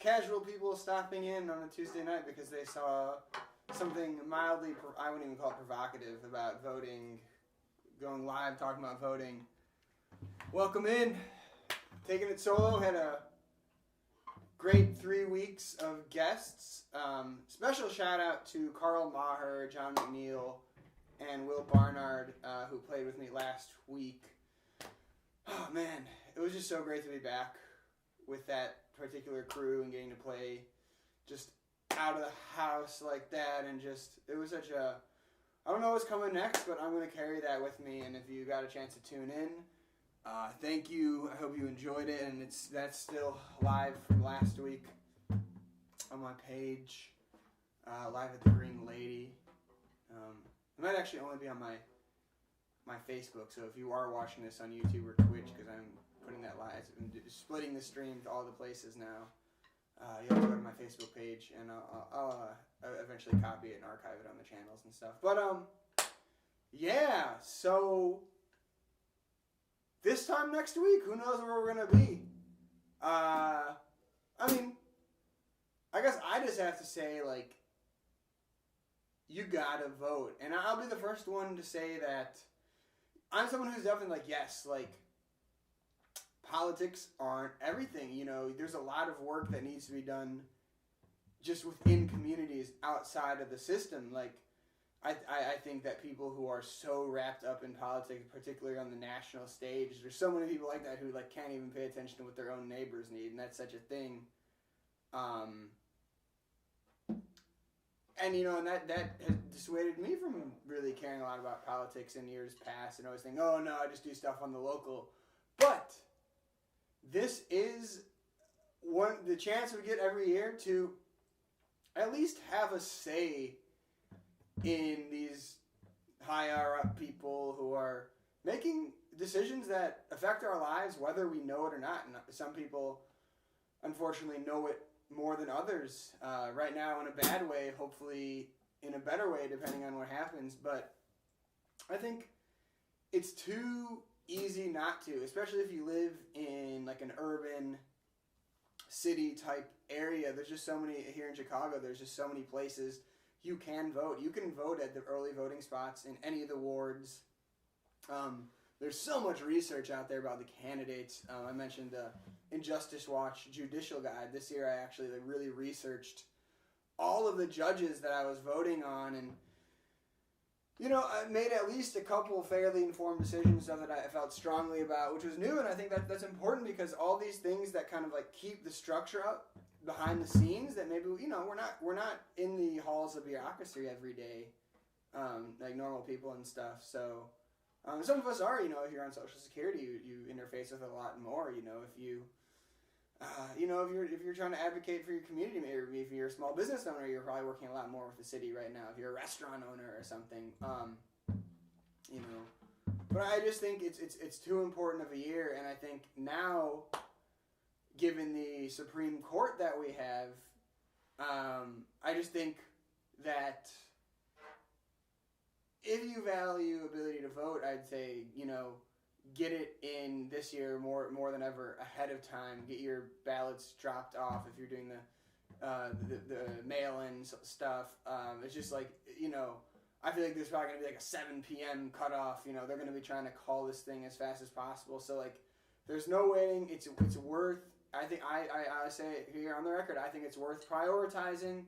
casual people stopping in on a Tuesday night because they saw something mildly, I wouldn't even call it provocative, about voting, going live, talking about voting. Welcome in. Taking it solo, had a great 3 weeks of guests. Special shout out to Carl Maher, John McNeil, and Will Barnard, who played with me last week. Oh man, it was just so great to be back with that particular crew and getting to play just out of the house like that, and just, it was such a, I don't know what's coming next, but I'm going to carry that with me, and if you got a chance to tune in, thank you. I hope you enjoyed it, and that's still live from last week on my page, live at the Green Lady. It might actually only be on my Facebook, so if you are watching this on YouTube or Twitch, because I'm putting that live, I'm splitting the stream to all the places now, you'll have to go to my Facebook page, and I'll eventually copy it and archive it on the channels and stuff. But, yeah, so this time next week, who knows where we're going to be? I mean, I guess I just have to say, like, you gotta vote. And I'll be the first one to say that I'm someone who's definitely like, yes, like, politics aren't everything. You know, there's a lot of work that needs to be done just within communities outside of the system. Like, I think that people who are so wrapped up in politics, particularly on the national stage, there's so many people like that who, like, can't even pay attention to what their own neighbors need, and that's such a thing. And, you know, and that has dissuaded me from really caring a lot about politics in years past, and always thinking, oh, no, I just do stuff on the local. But this is the chance we get every year to at least have a say in these higher up people who are making decisions that affect our lives, whether we know it or not. And some people, unfortunately, know it more than others, right now in a bad way, hopefully in a better way depending on what happens. But I think it's too easy not to, especially if you live in like an urban city type area. There's just so many, here in Chicago, there's just so many places you can vote. You can vote at the early voting spots in any of the wards. There's so much research out there about the candidates. I mentioned the Injustice Watch Judicial Guide. This year I actually really researched all of the judges that I was voting on, and, you know, I made at least a couple fairly informed decisions, stuff that I felt strongly about, which was new, and I think that's important because all these things that kind of like keep the structure up behind the scenes that maybe, you know, we're not in the halls of bureaucracy every day, like normal people and stuff. So some of us are, you know, if you're on Social Security, you interface with it a lot more. You know, if you, if you're trying to advocate for your community, maybe if you're a small business owner, you're probably working a lot more with the city right now. If you're a restaurant owner or something, you know. But I just think it's too important of a year, and I think now, given the Supreme Court that we have, I just think that if you value ability to vote, I'd say, you know, get it in this year more than ever ahead of time. Get your ballots dropped off if you're doing the mail-in stuff. It's just like, you know, I feel like there's probably going to be like a 7 p.m. cutoff. You know, they're going to be trying to call this thing as fast as possible. So, like, there's no waiting. It's worth, I think, I say it here on the record, I think it's worth prioritizing.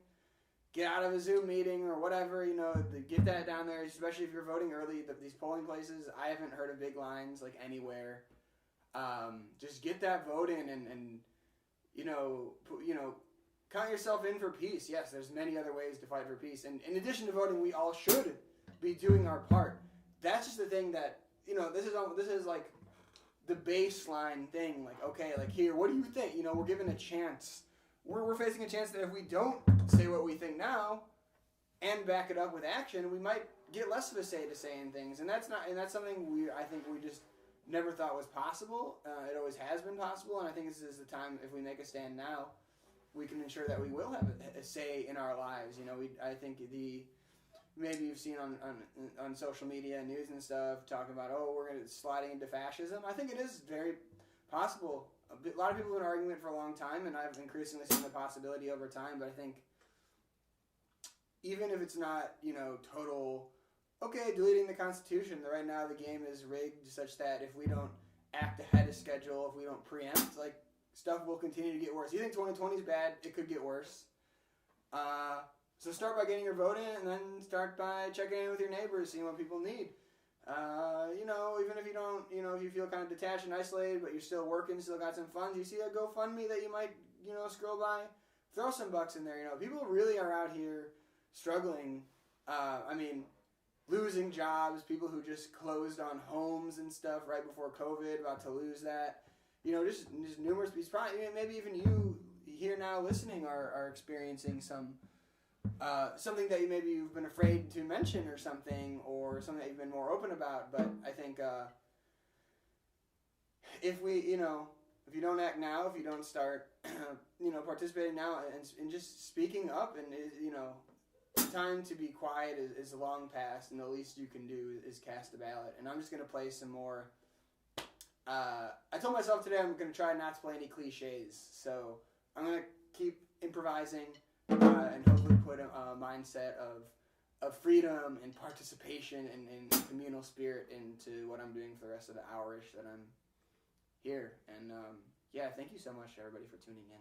Get out of a Zoom meeting or whatever, you know, get that down there, especially if you're voting early. These polling places, I haven't heard of big lines, like, anywhere. Just get that vote in and you know, count yourself in for peace. Yes, there's many other ways to fight for peace. And in addition to voting, we all should be doing our part. That's just the thing that, you know, this is like the baseline thing. Like, okay, like, here, what do you think? You know, we're given a chance. We're facing a chance that if we don't say what we think now and back it up with action, we might get less of a say to saying things. And that's something I think we just never thought was possible. It always has been possible, and I think this is the time, if we make a stand now, we can ensure that we will have a say in our lives. You know, I think maybe you've seen on social media and news and stuff talking about, oh, we're sliding into fascism. I think it is very possible a lot of people have been arguing it for a long time, and I've increasingly seen the possibility over time. But I think even if it's not, total, okay, deleting the Constitution. Right now the game is rigged such that if we don't act ahead of schedule, if we don't preempt, like, stuff will continue to get worse. You think 2020 is bad? It could get worse. So start by getting your vote in, and then start by checking in with your neighbors, seeing what people need. Even if you don't, if you feel kind of detached and isolated, but you're still working, still got some funds, you see a GoFundMe that you might, scroll by, throw some bucks in there. People really are out here struggling. Losing jobs, people who just closed on homes and stuff right before COVID, about to lose that. Just numerous people. Probably, maybe even you here now listening are experiencing some something that maybe you've been afraid to mention or something that you've been more open about. But I think if you don't act now, if you don't start, participating now and just speaking up, and the time to be quiet is long past, and the least you can do is cast a ballot. And I'm just gonna play some more. I told myself today I'm gonna try not to play any cliches, so I'm gonna keep improvising and hopefully put a mindset of freedom and participation and communal spirit into what I'm doing for the rest of the hour-ish that I'm here. And thank you so much, everybody, for tuning in.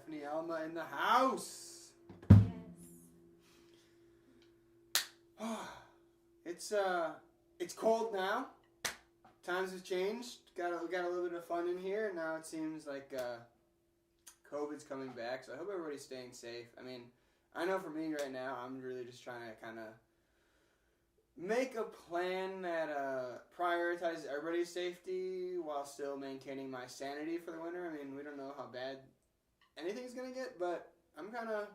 Stephanie Elma in the house. Yes. It's cold now. Times have changed. We got a little bit of fun in here. Now it seems like COVID's coming back, so I hope everybody's staying safe. I mean, I know for me right now, I'm really just trying to kind of make a plan that prioritizes everybody's safety while still maintaining my sanity for the winter. I mean, we don't know how bad anything's going to get, but I'm kind of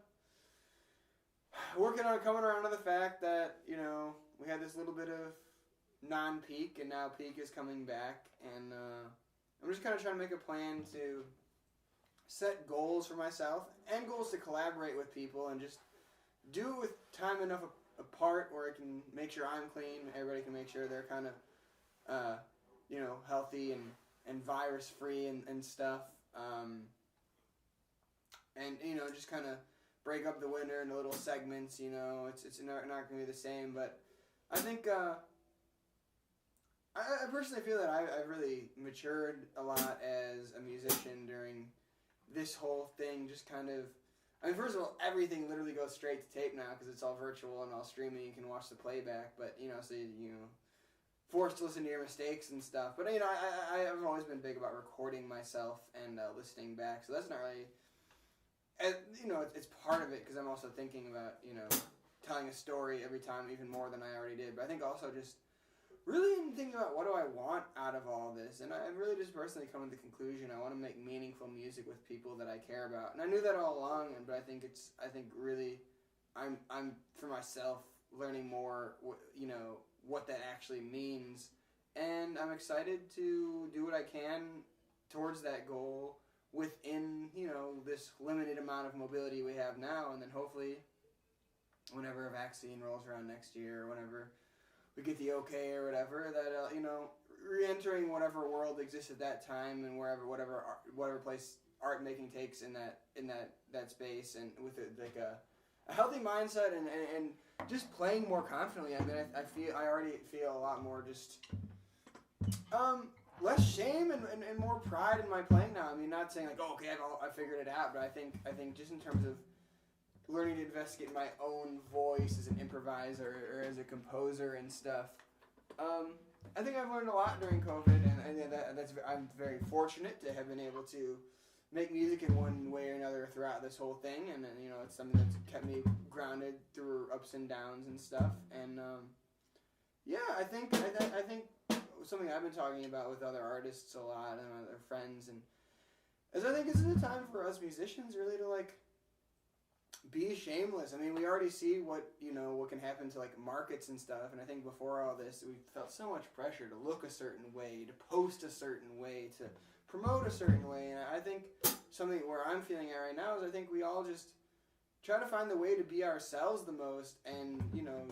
working on coming around to the fact that, you know, we had this little bit of non-peak, and now peak is coming back, and I'm just kind of trying to make a plan to set goals for myself and goals to collaborate with people and just do it with time enough apart where I can make sure I'm clean, everybody can make sure they're kind of, you know, healthy and virus-free and stuff. And, you know, just kind of break up the winter into little segments, you know. It's not going to be the same, but I think I personally feel that I've really matured a lot as a musician during this whole thing. Just kind of, I mean, first of all, everything literally goes straight to tape now because it's all virtual and all streaming. You can watch the playback, but, you know, so you know, forced to listen to your mistakes and stuff. But, you know, I've always been big about recording myself and listening back, so that's not really, you know, it's part of it because I'm also thinking about, you know, telling a story every time even more than I already did. But I think also just really thinking about what do I want out of all this, and I've really just personally come to the conclusion I want to make meaningful music with people that I care about, and I knew that all along. But I think really, I'm for myself learning more, you know, what that actually means, and I'm excited to do what I can towards that goal within, you know, this limited amount of mobility we have now, and then hopefully, whenever a vaccine rolls around next year, or whenever we get the okay or whatever, that, you know, re-entering whatever world exists at that time and whatever place art making takes in that space, and with like a healthy mindset and just playing more confidently. I mean, I already feel a lot more just less shame and more pride in my playing now. I mean, not saying like, oh, okay, I figured it out, but I think just in terms of learning to investigate my own voice as an improviser or as a composer and stuff. I think I've learned a lot during COVID, and I'm very fortunate to have been able to make music in one way or another throughout this whole thing, and you know, it's something that's kept me grounded through ups and downs and stuff. And yeah, I think something I've been talking about with other artists a lot and other friends, and is I think it's a time for us musicians really to like be shameless. I mean, we already see what can happen to like markets and stuff, and I think before all this, we felt so much pressure to look a certain way, to post a certain way, to promote a certain way, and I think something where I'm feeling at right now is I think we all just try to find the way to be ourselves the most, and you know,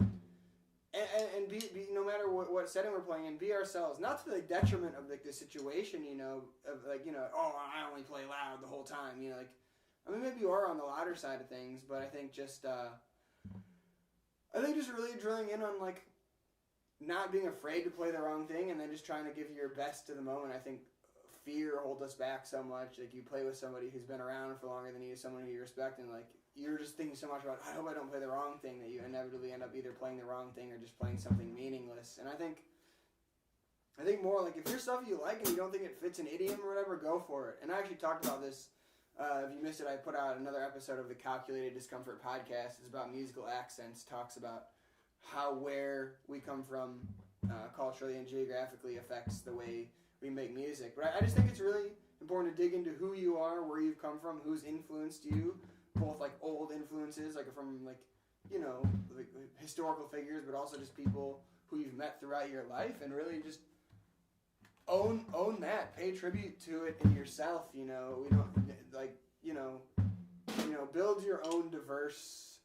and be no matter what setting we're playing in, be ourselves, not to the detriment of like the situation, you know, of like, you know, oh, I only play loud the whole time, you know, like. I mean, maybe you are on the louder side of things, but I think just really drilling in on like not being afraid to play the wrong thing, and then just trying to give your best to the moment. I think fear holds us back so much. Like, you play with somebody who's been around for longer than you, someone who you respect, and like you're just thinking so much about, I hope I don't play the wrong thing, that you inevitably end up either playing the wrong thing or just playing something meaningless. And I think more like if your stuff you like and you don't think it fits an idiom or whatever, go for it. And I actually talked about this. If you missed it, I put out another episode of the Calculated Discomfort podcast. It's about musical accents, talks about how where we come from culturally and geographically affects the way we make music. But I just think it's really important to dig into who you are, where you've come from, who's influenced you, both like old influences, like from like, you know, like historical figures, but also just people who you've met throughout your life, and really just own that, pay tribute to it in yourself. You know, we don't like, you know, build your own diverse,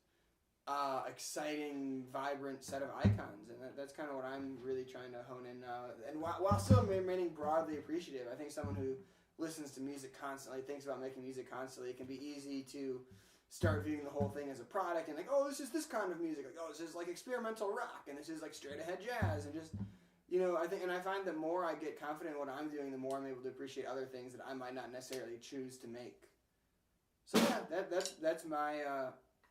exciting, vibrant set of icons, and that's kind of what I'm really trying to hone in now. And while still remaining broadly appreciative, I think someone who listens to music constantly, thinks about making music constantly, it can be easy to start viewing the whole thing as a product and like, oh, this is this kind of music, like, oh, this is like experimental rock, and this is like straight ahead jazz, and just, you know, I find the more I get confident in what I'm doing, the more I'm able to appreciate other things that I might not necessarily choose to make. So yeah, that's my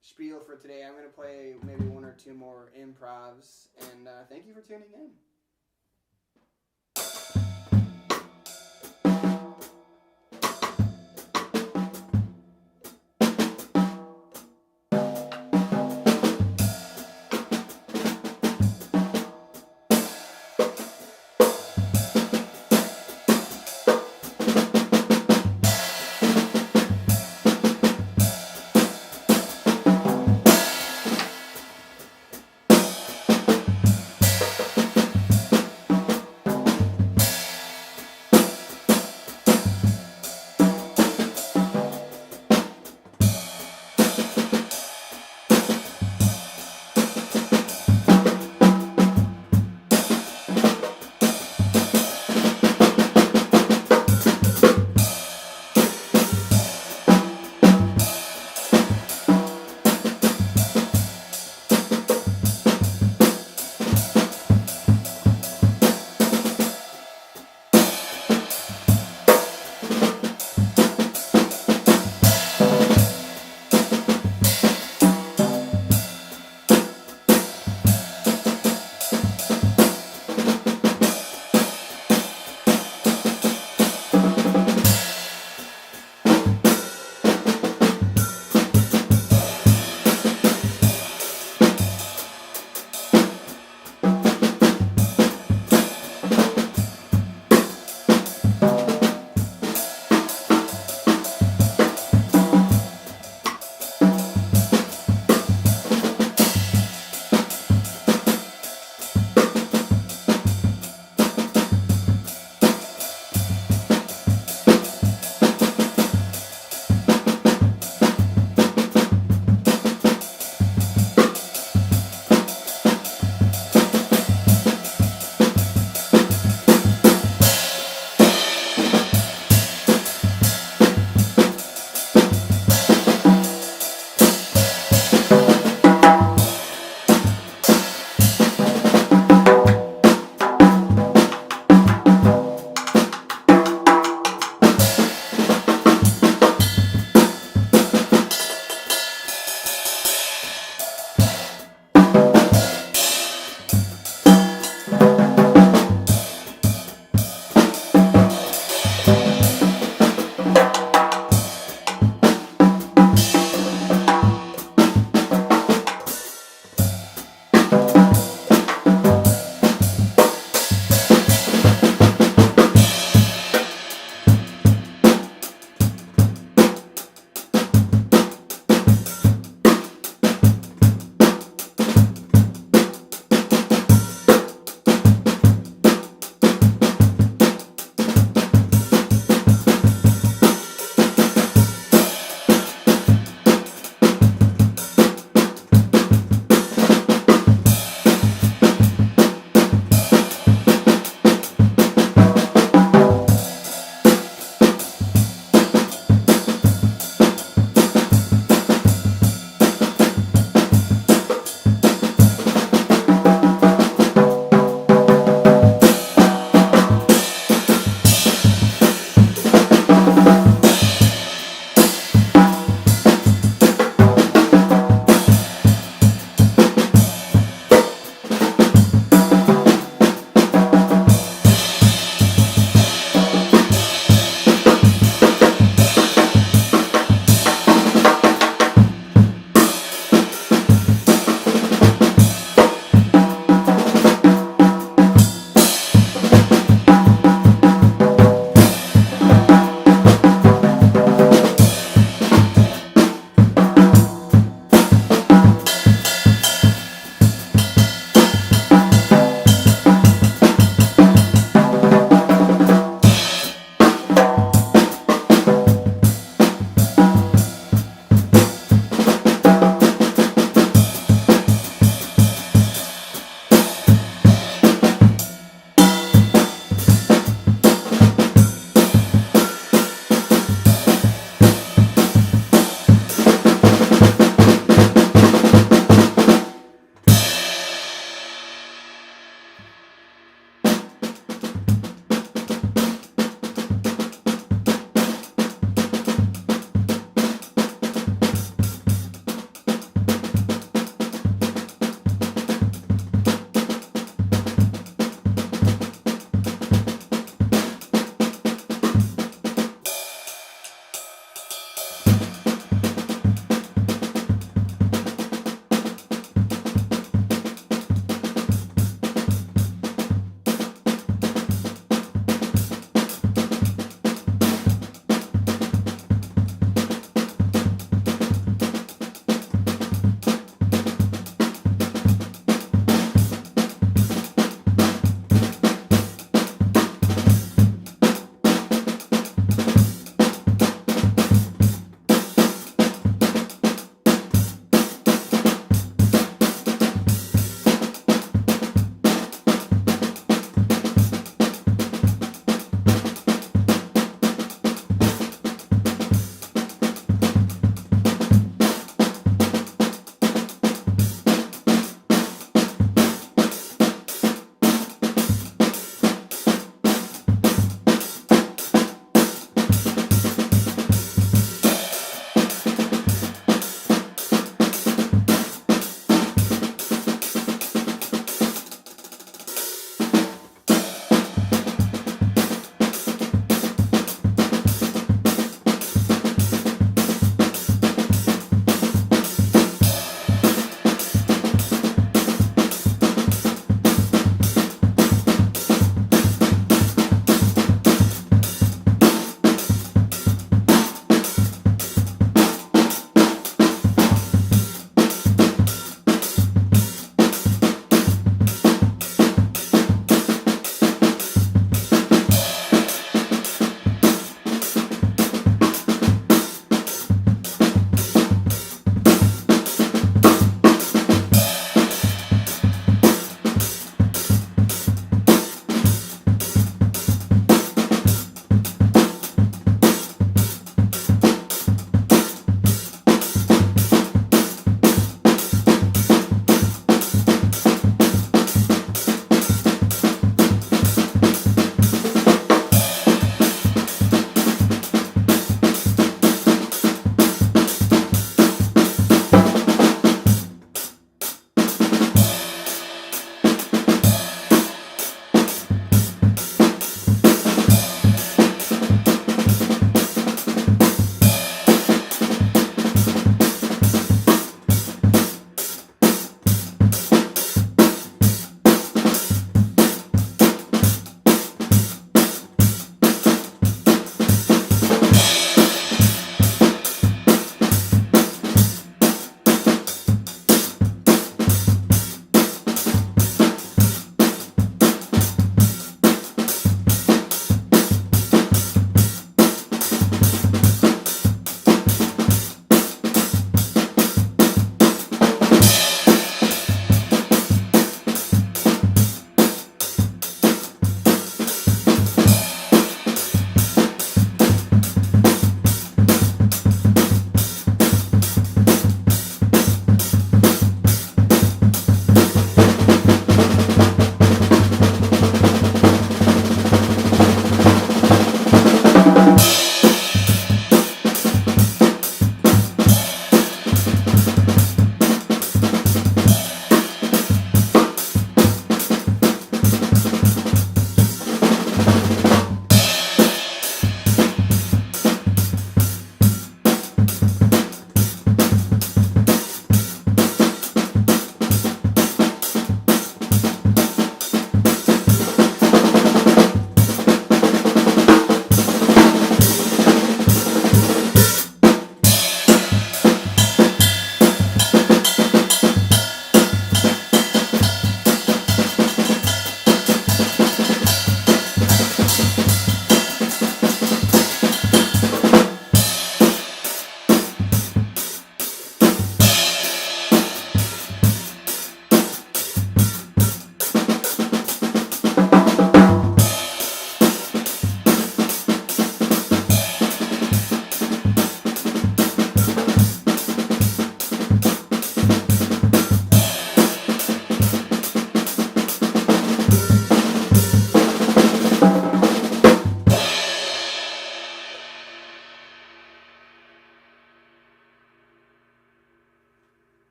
spiel for today. I'm gonna play maybe one or two more improvs, and thank you for tuning in.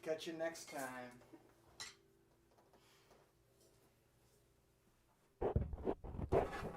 catch you next time.